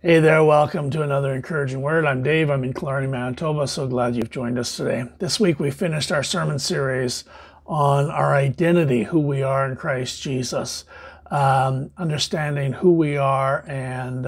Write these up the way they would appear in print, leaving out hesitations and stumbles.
Hey there, welcome to another encouraging word. I'm Dave. I'm in Killarney, Manitoba. So glad you've joined us today. This week we finished our sermon series on our identity, who we are in Christ Jesus. Understanding who we are and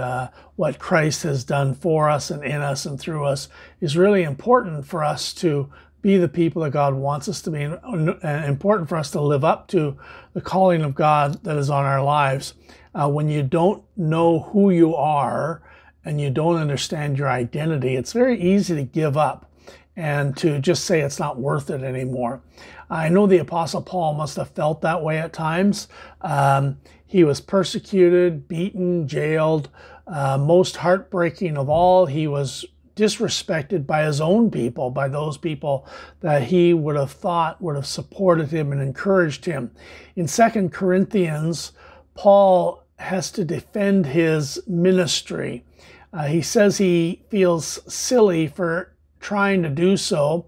what Christ has done for us and in us and through us is really important for us to be the people that God wants us to be, and important for us to live up to the calling of God that is on our lives. When you don't know who you are and you don't understand your identity, it's very easy to give up and to just say it's not worth it anymore. I know the Apostle Paul must have felt that way at times. He was persecuted, beaten, jailed. Most heartbreaking of all, he was disrespected by his own people, by those people that he would have thought would have supported him and encouraged him. In 2 Corinthians, Paul has to defend his ministry. He says he feels silly for trying to do so,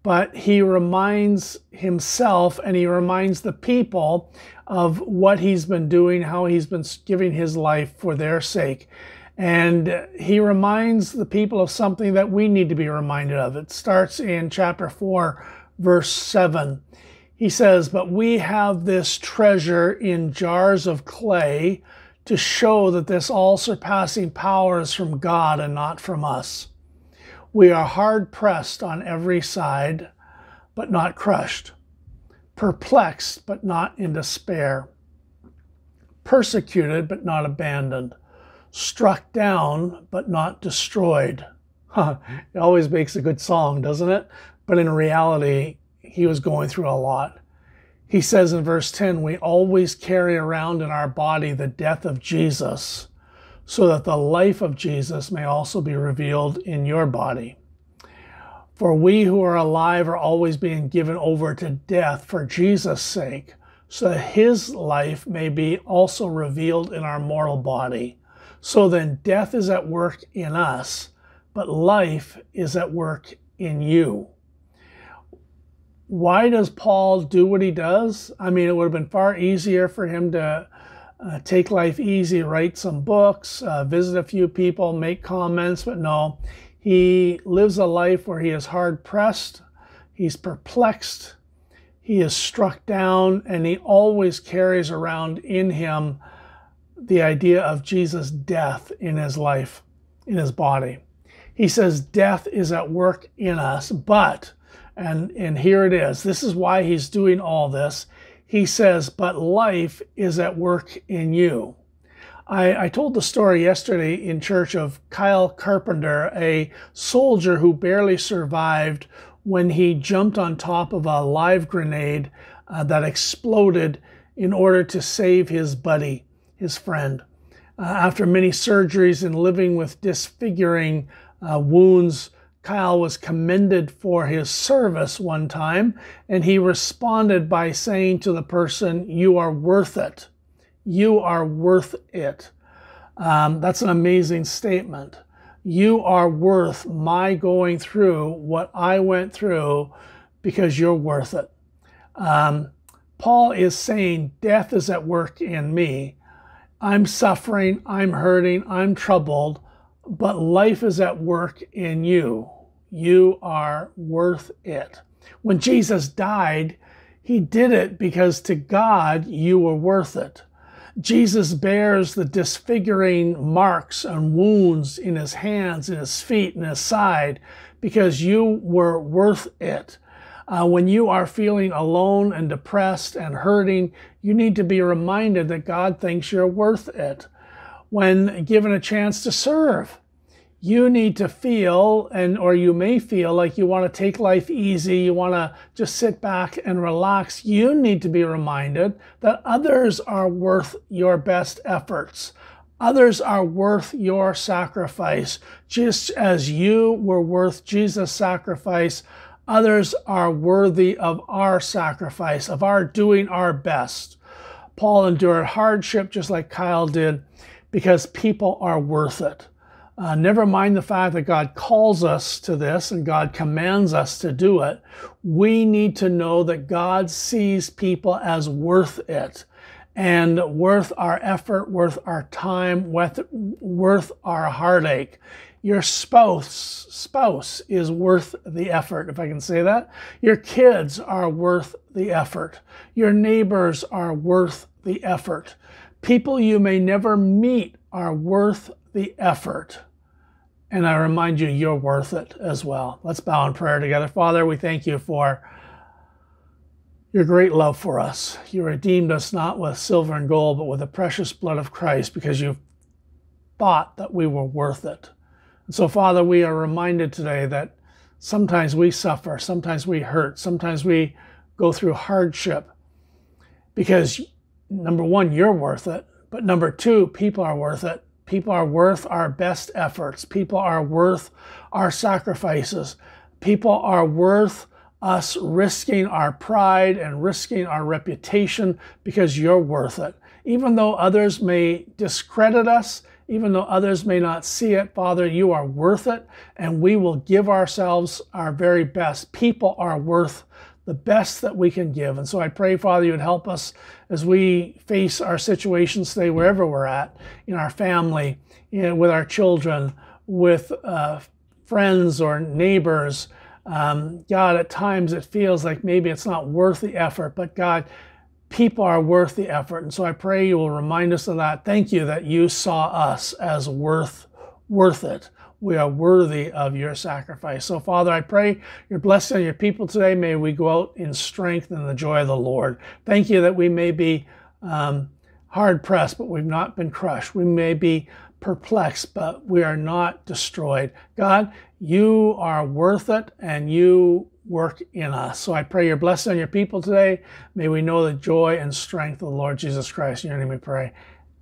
but he reminds himself and he reminds the people of what he's been doing, how he's been giving his life for their sake. And he reminds the people of something that we need to be reminded of. It starts in chapter 4, verse 7. He says, "But we have this treasure in jars of clay to show that this all-surpassing power is from God and not from us. We are hard-pressed on every side, but not crushed, perplexed, but not in despair, persecuted, but not abandoned, struck down, but not destroyed." It always makes a good song, doesn't it? But in reality, he was going through a lot. He says in verse 10, "We always carry around in our body the death of Jesus, so that the life of Jesus may also be revealed in your body. For we who are alive are always being given over to death for Jesus' sake, so that his life may be also revealed in our mortal body. So then death is at work in us, but life is at work in you." Why does Paul do what he does? I mean, it would have been far easier for him to take life easy, write some books, visit a few people, make comments, but no. He lives a life where he is hard-pressed, he's perplexed, he is struck down, and he always carries around in him the idea of Jesus' death in his life, in his body. He says death is at work in us, but, and here it is, this is why he's doing all this. He says, but life is at work in you. I told the story yesterday in church of Kyle Carpenter, a soldier who barely survived when he jumped on top of a live grenade that exploded in order to save his buddy, his friend. After many surgeries and living with disfiguring wounds, Kyle was commended for his service one time, and he responded by saying to the person, "You are worth it. You are worth it." That's an amazing statement. You are worth my going through what I went through because you're worth it. Paul is saying death is at work in me. I'm suffering, I'm hurting, I'm troubled, but life is at work in you. You are worth it. When Jesus died, he did it because to God, you were worth it. Jesus bears the disfiguring marks and wounds in his hands, in his feet, in his side, because you were worth it. When you are feeling alone and depressed and hurting, you need to be reminded that God thinks you're worth it. When given a chance to serve, you need to feel, or you may feel like you want to take life easy, you want to just sit back and relax. You need to be reminded that others are worth your best efforts. Others are worth your sacrifice. Just as you were worth Jesus' sacrifice, others are worthy of our sacrifice, of our doing our best. Paul endured hardship just like Kyle did because people are worth it. Never mind the fact that God calls us to this and God commands us to do it. We need to know that God sees people as worth it. and worth our effort, worth our time, worth our heartache. Your spouse is worth the effort, if I can say that. Your kids are worth the effort. Your neighbors are worth the effort. People you may never meet are worth the effort. And I remind you, you're worth it as well. Let's bow in prayer together. Father, we thank you for your great love for us. You redeemed us not with silver and gold, but with the precious blood of Christ, because you thought that we were worth it. And so, Father, we are reminded today that sometimes we suffer, sometimes we hurt, sometimes we go through hardship, because number one, you're worth it, but number two, people are worth it. People are worth our best efforts. People are worth our sacrifices. People are worth us risking our pride and risking our reputation, because you're worth it. Even though others may discredit us, even though others may not see it, Father, you are worth it, and we will give ourselves our very best. People are worth the best that we can give. And so I pray, Father, you would help us as we face our situations today, wherever we're at, in our family, with our children, with friends or neighbors. God, at times it feels like maybe it's not worth the effort, but God, people are worth the effort. And so I pray you will remind us of that. Thank you that you saw us as worth it. We are worthy of your sacrifice. So, Father, I pray your blessing on your people today. May we go out in strength and the joy of the Lord. Thank you that we may be hard-pressed, but we've not been crushed. We may be perplexed, but we are not destroyed. God, you are worth it, and you work in us. So I pray your blessing on your people today. May we know the joy and strength of the Lord Jesus Christ. In your name we pray.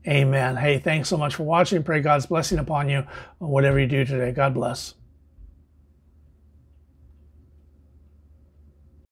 Amen. Hey, thanks so much for watching. Pray God's blessing upon you on whatever you do today. God bless.